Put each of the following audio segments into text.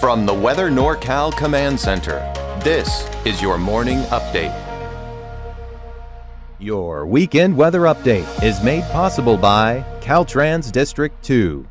From the Weather NorCal Command Center, this is your morning update. Your weekend weather update is made possible by Caltrans District 2.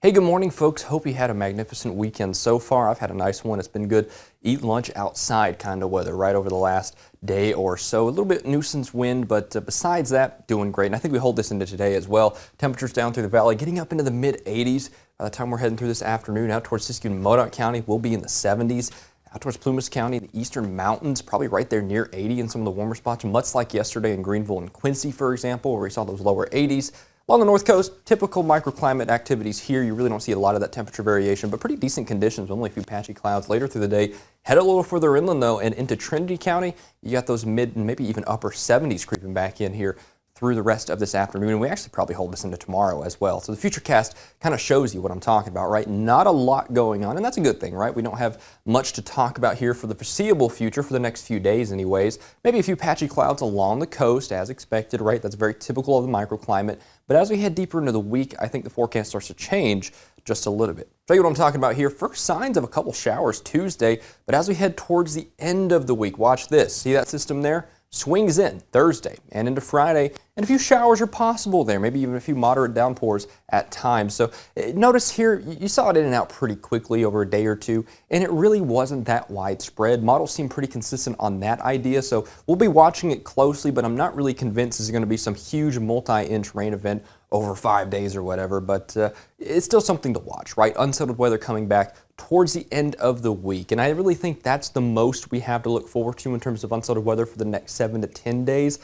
Hey, good morning, folks. Hope you had a magnificent weekend so far. I've had a nice one. It's been good. Eat lunch outside kind of weather right over the last day or so. A little bit nuisance wind, but besides that, doing great. And I think we hold this into today as well. Temperatures down through the valley getting up into the mid-80s. By the time we're heading through this afternoon, out towards Siskiyou and Modoc County, we'll be in the 70s. Out towards Plumas County, the eastern mountains, probably right there near 80 in some of the warmer spots, much like yesterday in Greenville and Quincy, for example, where we saw those lower 80s. Along the north coast, typical microclimate activities here. You really don't see a lot of that temperature variation, but pretty decent conditions. Only a few patchy clouds later through the day. Head a little further inland, though, and into Trinity County, you got those mid and maybe even upper 70s creeping back in here through the rest of this afternoon, and we actually probably hold this into tomorrow as well. So the futurecast kind of shows you what I'm talking about, right? Not a lot going on, and that's a good thing, right? We don't have much to talk about here for the foreseeable future, for the next few days anyways. Maybe a few patchy clouds along the coast as expected, right? That's very typical of the microclimate. But as we head deeper into the week, I think the forecast starts to change just a little bit. Show you what I'm talking about here. First signs of a couple showers Tuesday, but as we head towards the end of the week, watch this. See that system there? Swings in Thursday and into Friday, and a few showers are possible there, maybe even a few moderate downpours at times. So notice here, you saw it in and out pretty quickly over a day or two, and it really wasn't that widespread. Models seem pretty consistent on that idea, so we'll be watching it closely, but I'm not really convinced this is going to be some huge multi-inch rain event over 5 days or whatever, but it's still something to watch, right? Unsettled weather coming back towards the end of the week, and I really think that's the most we have to look forward to in terms of unsettled weather for the next 7 to 10 days.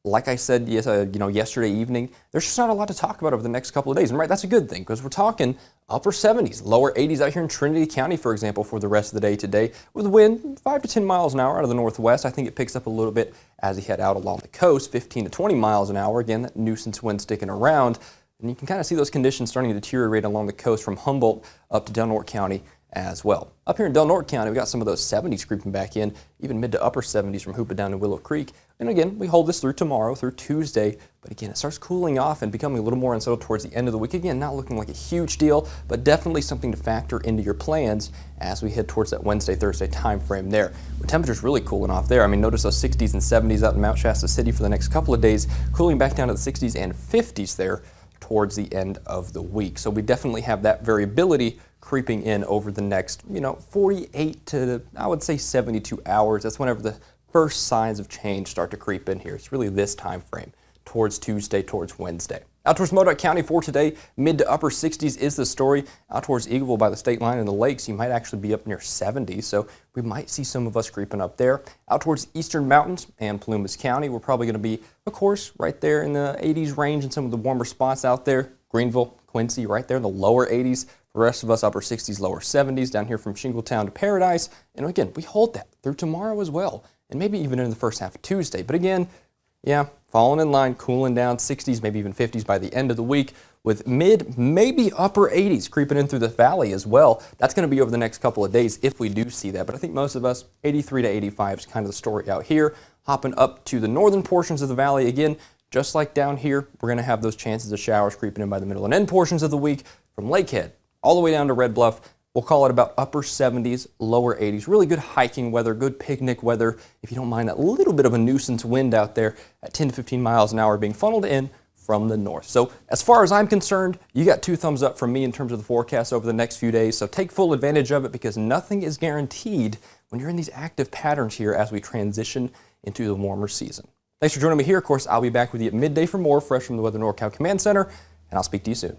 Like I said, yesterday evening, there's just not a lot to talk about over the next couple of days. And right, that's a good thing because we're talking upper 70s, lower 80s out here in Trinity County, for example, for the rest of the day today, with wind 5 to 10 miles an hour out of the northwest. I think it picks up a little bit as you head out along the coast, 15 to 20 miles an hour. Again, that nuisance wind sticking around. And you can kind of see those conditions starting to deteriorate along the coast from Humboldt up to Del Norte County as well. Up here in Del Norte County, we got some of those 70s creeping back in, even mid to upper 70s from Hoopa down to Willow Creek. And again, we hold this through tomorrow, through Tuesday, but again, it starts cooling off and becoming a little more unsettled towards the end of the week. Again, not looking like a huge deal, but definitely something to factor into your plans as we head towards that Wednesday, Thursday time frame there. The temperature's really cooling off there. I mean, notice those 60s and 70s out in Mount Shasta City for the next couple of days, cooling back down to the 60s and 50s there towards the end of the week. So we definitely have that variability creeping in over the next, 48 to, I would say, 72 hours. That's whenever the first signs of change start to creep in here. It's really this time frame, towards Tuesday, towards Wednesday. Out towards Modoc County for today, mid to upper 60s is the story. Out towards Eagleville by the state line and the lakes, you might actually be up near 70, so we might see some of us creeping up there. Out towards eastern mountains and Plumas County, we're probably going to be, of course, right there in the 80s range in some of the warmer spots out there. Greenville, Quincy, right there in the lower 80s. The rest of us, upper 60s, lower 70s, down here from Shingletown to Paradise. And again, we hold that through tomorrow as well, and maybe even in the first half of Tuesday. But again, yeah, falling in line, cooling down, 60s, maybe even 50s by the end of the week, with mid, maybe upper 80s creeping in through the valley as well. That's going to be over the next couple of days if we do see that. But I think most of us, 83 to 85 is kind of the story out here. Hopping up to the northern portions of the valley again, just like down here, we're going to have those chances of showers creeping in by the middle and end portions of the week from Lakehead all the way down to Red Bluff. We'll call it about upper 70s, lower 80s. Really good hiking weather, good picnic weather, if you don't mind that little bit of a nuisance wind out there at 10 to 15 miles an hour being funneled in from the north. So as far as I'm concerned, you got 2 thumbs up from me in terms of the forecast over the next few days. So take full advantage of it because nothing is guaranteed when you're in these active patterns here as we transition into the warmer season. Thanks for joining me here. Of course, I'll be back with you at midday for more Fresh from the Weather NorCal Command Center, and I'll speak to you soon.